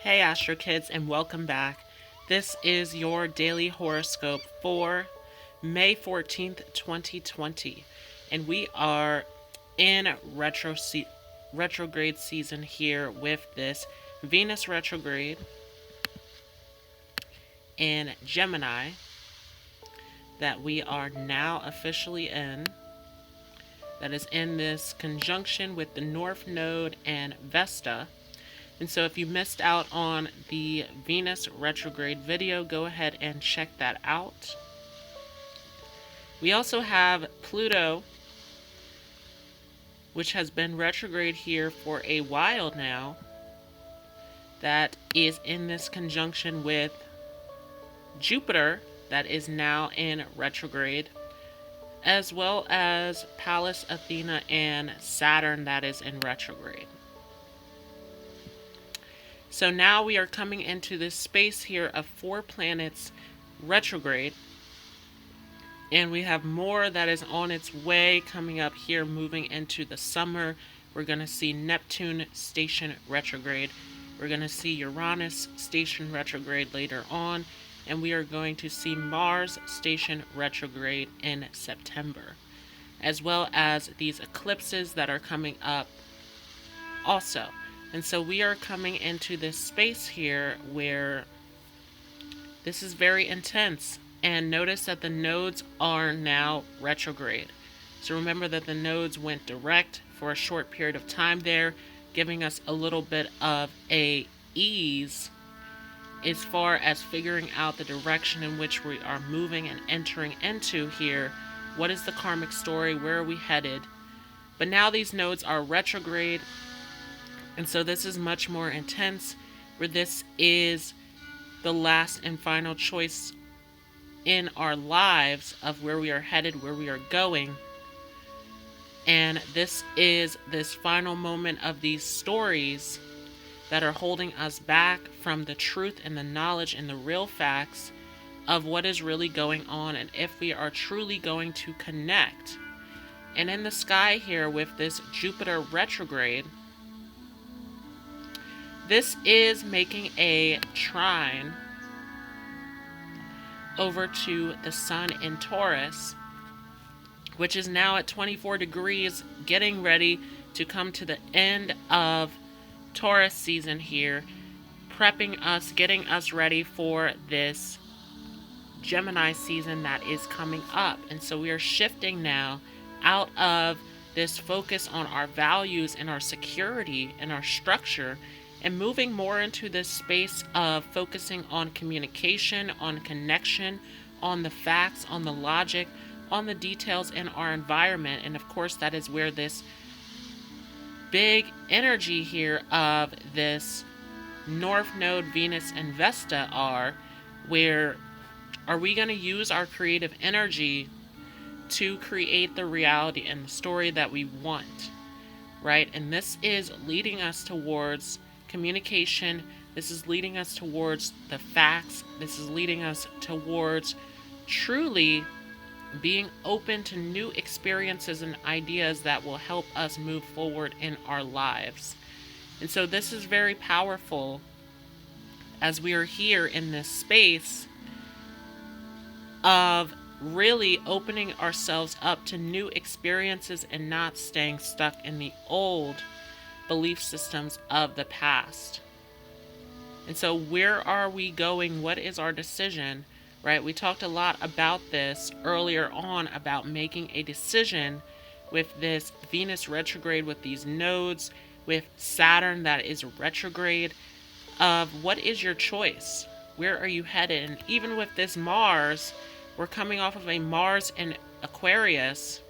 Hey Astro Kids, and welcome back. This is your daily horoscope for May 14th, 2020. And we are in retrograde season here with this Venus retrograde in Gemini that we are now officially in. That is in this conjunction with the North Node and Vesta. And so if you missed out on the Venus retrograde video, go ahead and check that out. We also have Pluto, which has been retrograde here for a while now, that is in this conjunction with Jupiter, that is now in retrograde, as well as Pallas Athena and Saturn, that is in retrograde. So now we are coming into this space here of 4 planets retrograde. And we have more that is on its way coming up here, moving into the summer. We're going to see Neptune station retrograde. We're going to see Uranus station retrograde later on. And we are going to see Mars station retrograde in September, as well as these eclipses that are coming up also. And so we are coming into this space here where this is very intense. And notice that the nodes are now retrograde. So remember that the nodes went direct for a short period of time there, giving us a little bit of a ease as far as figuring out the direction in which we are moving and entering into here. What is the karmic story? Where are we headed? But now these nodes are retrograde. And so this is much more intense, where this is the last and final choice in our lives of where we are headed, where we are going. And this is this final moment of these stories that are holding us back from the truth and the knowledge and the real facts of what is really going on, and if we are truly going to connect. And in the sky here with this Jupiter retrograde, this is making a trine over to the Sun in Taurus, which is now at 24 degrees, getting ready to come to the end of Taurus season here, prepping us, getting us ready for this Gemini season that is coming up. And so we are shifting now out of this focus on our values and our security and our structure, and moving more into this space of focusing on communication, on connection, on the facts, on the logic, on the details in our environment. And of course, that is where this big energy here of this North Node, Venus, and Vesta are. Where are we going to use our creative energy to create the reality and the story that we want, right? And this is leading us towards communication. This is leading us towards the facts. This is leading us towards truly being open to new experiences and ideas that will help us move forward in our lives. And so this is very powerful as we are here in this space of really opening ourselves up to new experiences and not staying stuck in the old belief systems of the past. And so where are we going? What is our decision, right? We talked a lot about this earlier on, about making a decision with this Venus retrograde, with these nodes, with Saturn that is retrograde, of what is your choice? Where are you headed? And even with this Mars, we're coming off of a Mars in Aquarius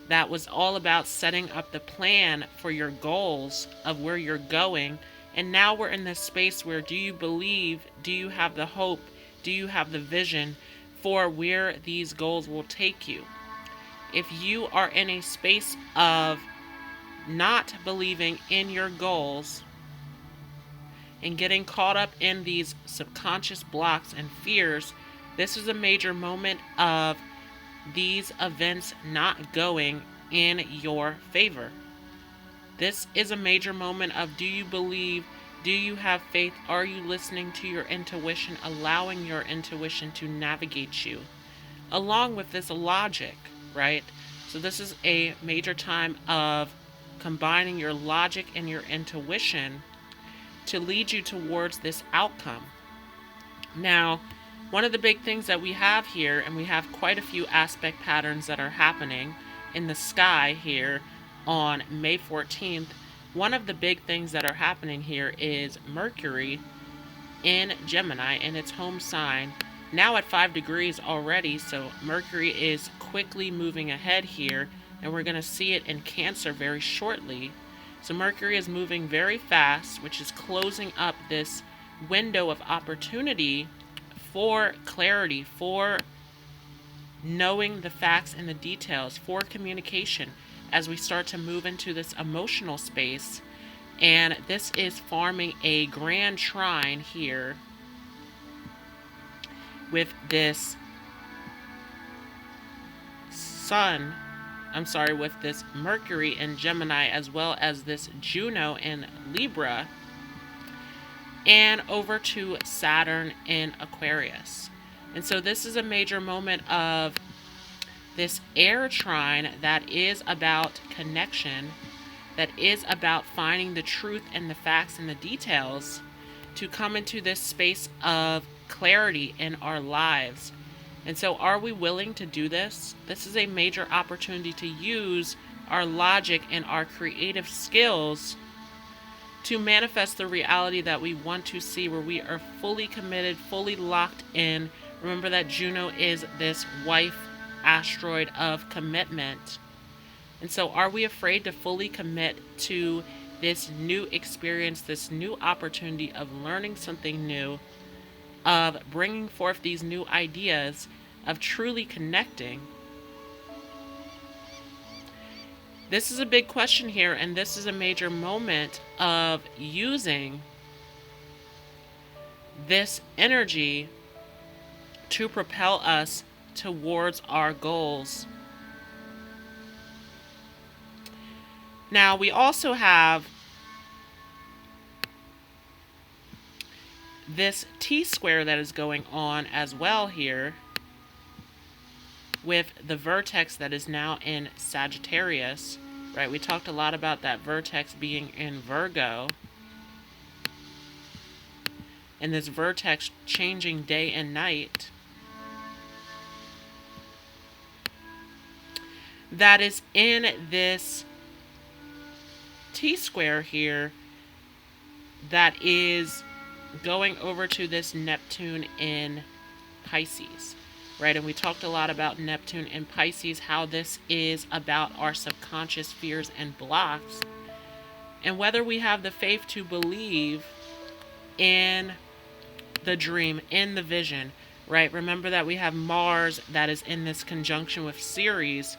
that was all about setting up the plan for your goals of where you're going. And now we're in this space where, do you believe, do you have the hope, do you have the vision for where these goals will take you? If you are in a space of not believing in your goals and getting caught up in these subconscious blocks and fears, this is a major moment of these events not going in your favor. This is a major moment of, do you believe, Do you have faith? Are you listening to your intuition, allowing your intuition to navigate you? Along with this logic, right? So this is a major time of combining your logic and your intuition to lead you towards this outcome. Now, one of the big things that we have here, and we have quite a few aspect patterns that are happening in the sky here on May 14th, one of the big things that are happening here is Mercury in Gemini in its home sign, now at 5 degrees already, so Mercury is quickly moving ahead here, and we're going to see it in Cancer very shortly. So Mercury is moving very fast, which is closing up this window of opportunity for clarity, for knowing the facts and the details, for communication as we start to move into this emotional space. And this is forming a grand trine here with this with this Mercury in Gemini, as well as this Juno in Libra, and over to Saturn in Aquarius. And so this is a major moment of this air trine that is about connection, that is about finding the truth and the facts and the details to come into this space of clarity in our lives. And so are we willing to do this? This is a major opportunity to use our logic and our creative skills to manifest the reality that we want to see, where we are fully committed, fully locked in. Remember that Juno is this wife asteroid of commitment. And so are we afraid to fully commit to this new experience, this new opportunity of learning something new, of bringing forth these new ideas, of truly connecting? This is a big question here, and this is a major moment of using this energy to propel us towards our goals. Now, we also have this T-square that is going on as well here with the vertex that is now in Sagittarius, right? We talked a lot about that vertex being in Virgo, and this vertex changing day and night. That is in this T-square here that is going over to this Neptune in Pisces, right? And we talked a lot about Neptune in Pisces, how this is about our subconscious fears and blocks, and whether we have the faith to believe in the dream, in the vision, right? Remember that we have Mars that is in this conjunction with Ceres,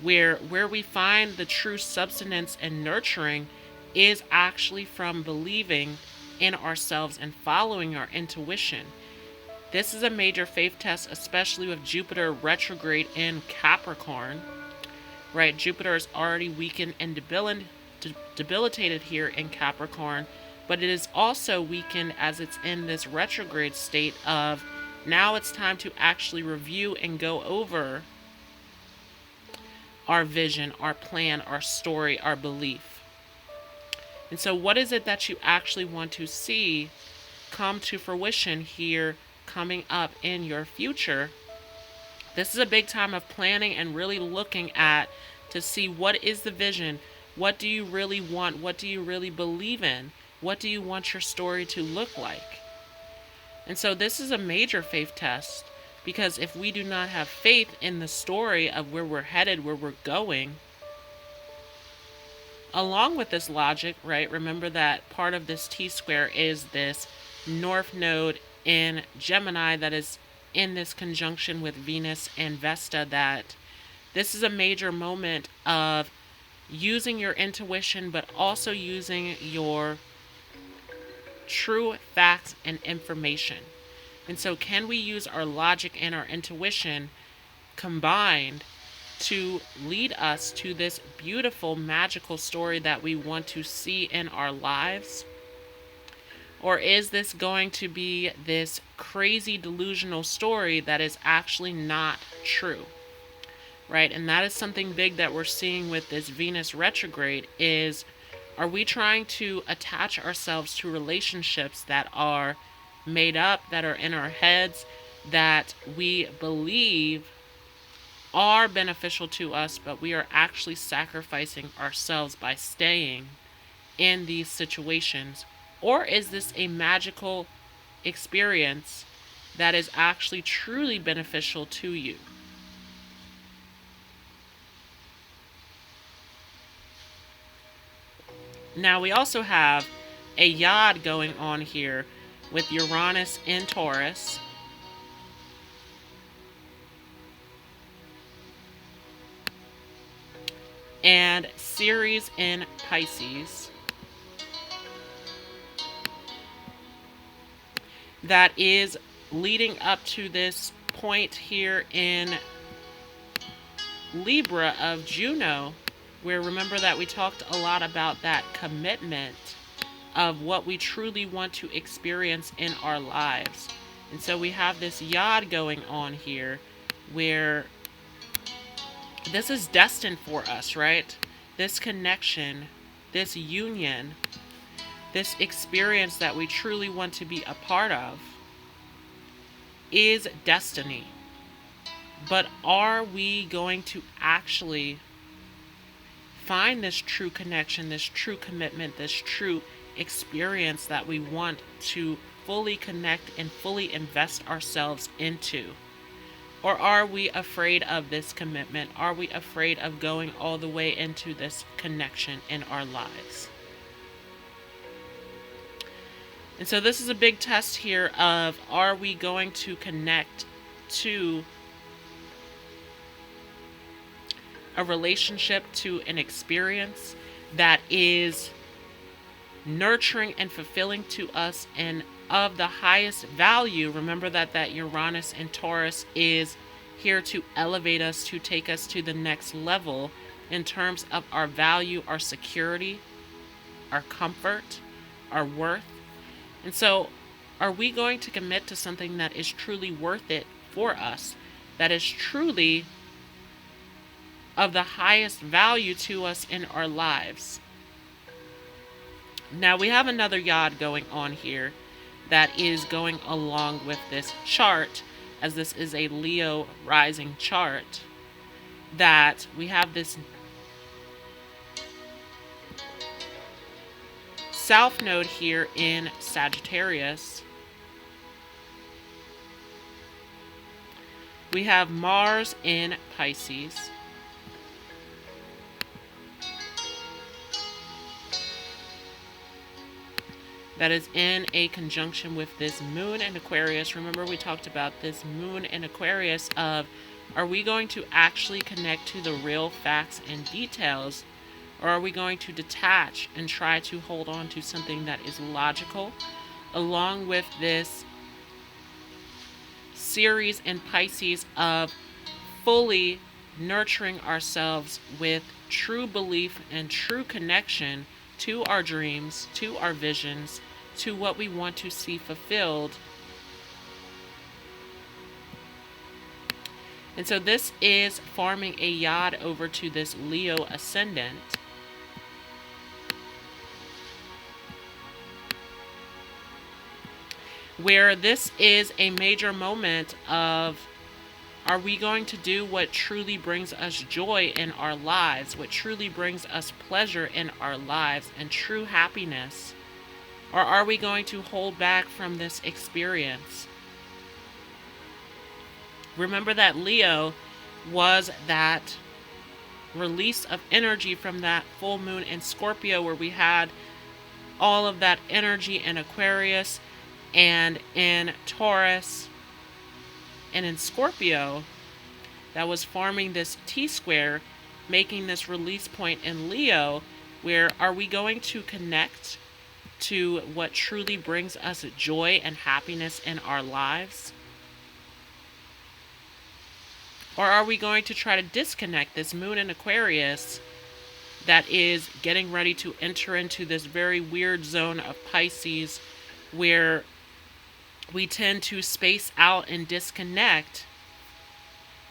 where we find the true substance and nurturing is actually from believing in ourselves and following our intuition. This is a major faith test, especially with Jupiter retrograde in Capricorn, right? Jupiter is already weakened and debilitated here in Capricorn, but it is also weakened as it's in this retrograde state of now it's time to actually review and go over our vision, our plan, our story, our belief. And so what is it that you actually want to see come to fruition here coming up in your future? This is a big time of planning and really looking at to see what is the vision, what do you really want, what do you really believe in, what do you want your story to look like? And so this is a major faith test, because if we do not have faith in the story of where we're headed, where we're going, along with this logic, right? Remember that part of this T-square is this North Node in Gemini that is in this conjunction with Venus and Vesta, that this is a major moment of using your intuition, but also using your true facts and information. And so can we use our logic and our intuition combined to lead us to this beautiful, magical story that we want to see in our lives? Or is this going to be this crazy delusional story that is actually not true? Right? And that is something big that we're seeing with this Venus retrograde is, are we trying to attach ourselves to relationships that are made up, that are in our heads, that we believe are beneficial to us, but we are actually sacrificing ourselves by staying in these situations? Or is this a magical experience that is actually truly beneficial to you? Now we also have a yod going on here with Uranus in Taurus, and Ceres in Pisces, that is leading up to this point here in Libra of Juno, where remember that we talked a lot about that commitment of what we truly want to experience in our lives. And so we have this yod going on here where this is destined for us, right? This connection, this union, this experience that we truly want to be a part of is destiny. But are we going to actually find this true connection, this true commitment, this true experience that we want to fully connect and fully invest ourselves into? Or are we afraid of this commitment? Are we afraid of going all the way into this connection in our lives? And so this is a big test here of, are we going to connect to a relationship, to an experience that is nurturing and fulfilling to us and of the highest value? Remember that Uranus in Taurus is here to elevate us, to take us to the next level in terms of our value, our security, our comfort, our worth. And so are we going to commit to something that is truly worth it for us, that is truly of the highest value to us in our lives? Now we have another yod going on here that is going along with this chart, as this is a Leo rising chart, that we have this South Node here in Sagittarius. We have Mars in Pisces. That is in a conjunction with this moon in Aquarius. Remember, we talked about this moon in Aquarius of, are we going to actually connect to the real facts and details, or are we going to detach and try to hold on to something that is logical, along with this series in Pisces of fully nurturing ourselves with true belief and true connection to our dreams, to our visions, to what we want to see fulfilled. And so this is forming a yod over to this Leo ascendant, where this is a major moment of, are we going to do what truly brings us joy in our lives, what truly brings us pleasure in our lives and true happiness? Or are we going to hold back from this experience? Remember that Leo was that release of energy from that full moon in Scorpio, where we had all of that energy in Aquarius and in Taurus and in Scorpio, that was forming this T-square, making this release point in Leo, where are we going to connect to what truly brings us joy and happiness in our lives? Or are we going to try to disconnect this moon in Aquarius that is getting ready to enter into this very weird zone of Pisces, where we tend to space out and disconnect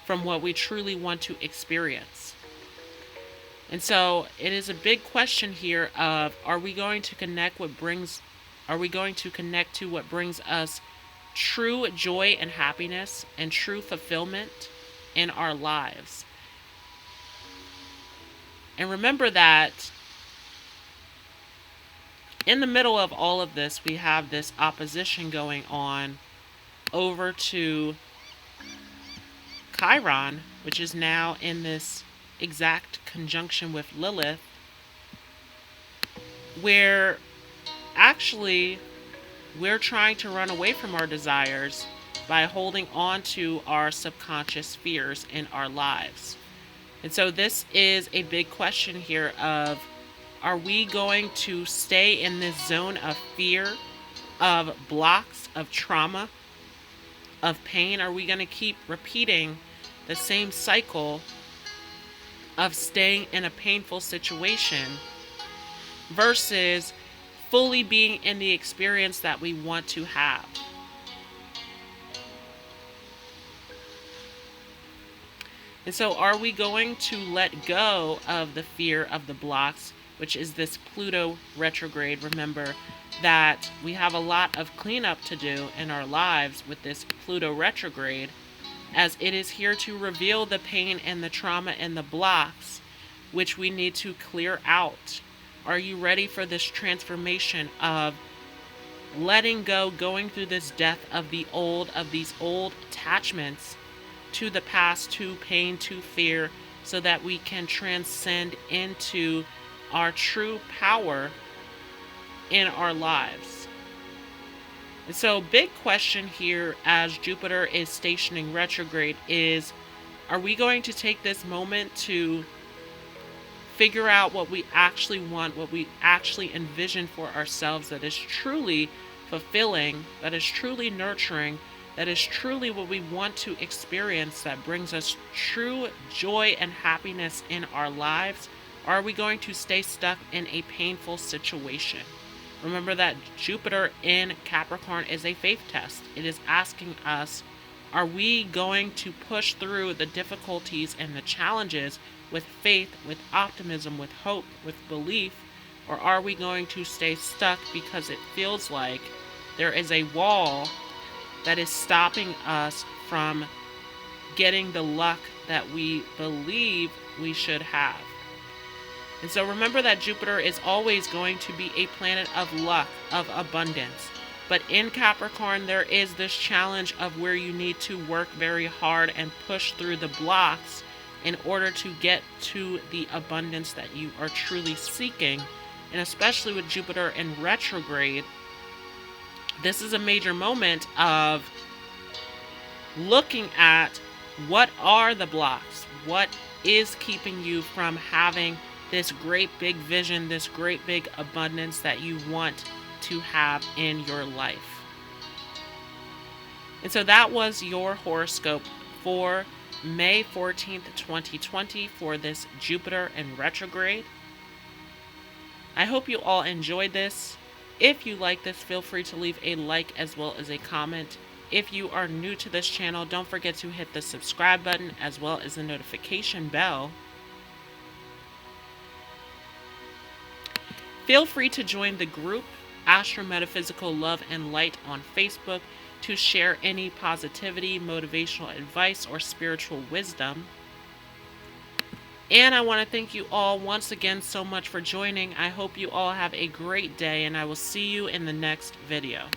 from what we truly want to experience. And so it is a big question here of, are we going to connect to what brings us true joy and happiness and true fulfillment in our lives? And remember that in the middle of all of this, we have this opposition going on over to Chiron, which is now in this exact conjunction with Lilith, where actually we're trying to run away from our desires by holding on to our subconscious fears in our lives. And so this is a big question here of, are we going to stay in this zone of fear, of blocks, of trauma, of pain? Are we going to keep repeating the same cycle of staying in a painful situation versus fully being in the experience that we want to have? And so are we going to let go of the fear of the blocks, which is this Pluto retrograde? Remember that we have a lot of cleanup to do in our lives with this Pluto retrograde, as it is here to reveal the pain and the trauma and the blocks which we need to clear out. Are you ready for this transformation of letting go, going through this death of these old attachments to the past, to pain, to fear, so that we can transcend into our true power in our lives? And so big question here as Jupiter is stationing retrograde is, are we going to take this moment to figure out what we actually want, what we actually envision for ourselves that is truly fulfilling, that is truly nurturing, that is truly what we want to experience, that brings us true joy and happiness in our lives? Or are we going to stay stuck in a painful situation? Remember that Jupiter in Capricorn is a faith test. It is asking us, are we going to push through the difficulties and the challenges with faith, with optimism, with hope, with belief? Or are we going to stay stuck because it feels like there is a wall that is stopping us from getting the luck that we believe we should have? And so remember that Jupiter is always going to be a planet of luck, of abundance. But in Capricorn, there is this challenge of where you need to work very hard and push through the blocks in order to get to the abundance that you are truly seeking. And especially with Jupiter in retrograde, this is a major moment of looking at what are the blocks, what is keeping you from having this great big vision, this great big abundance that you want to have in your life. And so that was your horoscope for May 14th, 2020 for this Jupiter in retrograde. I hope you all enjoyed this. If you like this, feel free to leave a like as well as a comment. If you are new to this channel, don't forget to hit the subscribe button as well as the notification bell. Feel free to join the group Astro Metaphysical Love and Light on Facebook to share any positivity, motivational advice, or spiritual wisdom. And I want to thank you all once again so much for joining. I hope you all have a great day, and I will see you in the next video.